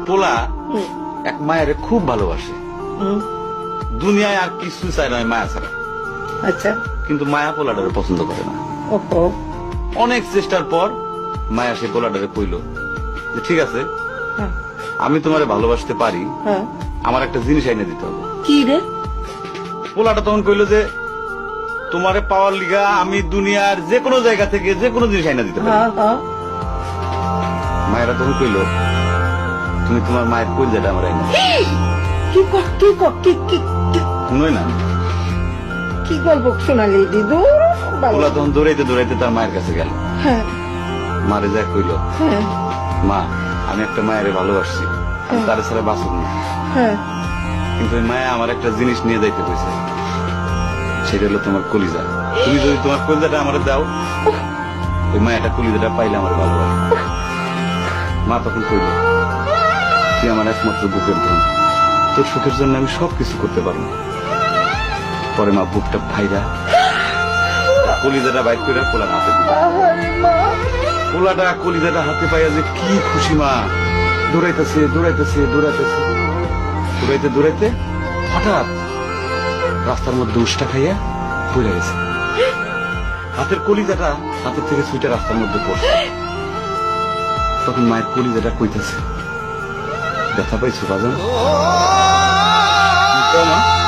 পোলা এক মায়ের খুব ভালোবাসে, দুনিয়ায় আর কিছু চায় না মায়া ছাড়া। আচ্ছা। কিন্তু মায়া পোলাটারে পছন্দ করে না। ওহো। অনেক চেষ্টার পর মায়া সে পোলাটারে কইল যে ঠিক আছে, হ্যাঁ। আমি তোমারে ভালোবাসতে পারি, হ্যাঁ। আমার একটা জিনিস এনে দিতে হবে। কি রে? পোলাটা তখন কইল যে তোমারে পাওয়ার লিগা আমি দুনিয়ার যে কোনো জায়গা থেকে যে কোনো জিনিস এনে দিতে পারি। হ্যাঁ হ্যাঁ। মায়েরা তখন কইল তুমি তোমার মায়ের কলিজাটা আমার এনে দাও। কি ক কি ক কি কি কি- শুনোই না। কি গল্প শোনালি দিদু? পোলা তখন দৌড়াইতে দৌড়াইতে তার মায়ের কাছে গেল, হ্যাঁ মারে যা কইল হ্যাঁ মা আমি একটা মায়ের ভালোবাসছি, আমি তার ছাড়া বাঁচব না, হ্যাঁ। কিন্তু ওই মায়া আমার একটা জিনিস নিয়ে যাইতে কইছে, সেটা হলো তোমার কলিজা। তুমি যদি তোমার কলিজাটা আমার দাও, ওই মায়াটা কলিজাটা পাইলে আমার ভালোবাসবে। মা তখন কইল তুই আমার একমাত্র বুকের ধন, তোর সুখের জন্য আমি সবকিছু করতে পারবো। পরে মা বুকটা ফাইরা কলিজাটা বাইর করে পোলার হাতে দিল। আহারে মা। পোলাটা কলিজাটা হাতে পাইয়া যে কি খুশি, মা দৌড়াইতেছে দৌড়াইতেছে দৌড়াইতেছে দৌড়াইতে দৌড়াইতে হঠাৎ রাস্তার মধ্যে উষ্টা খাইয়া পড়ে গেছে। হাতের কলিজাটা হাতের থেকে ছুটে রাস্তার মধ্যে পড়ছে। তখন মায়ের কলিজাটা কইতেছে ব্যথা পাইছো বাজান? মা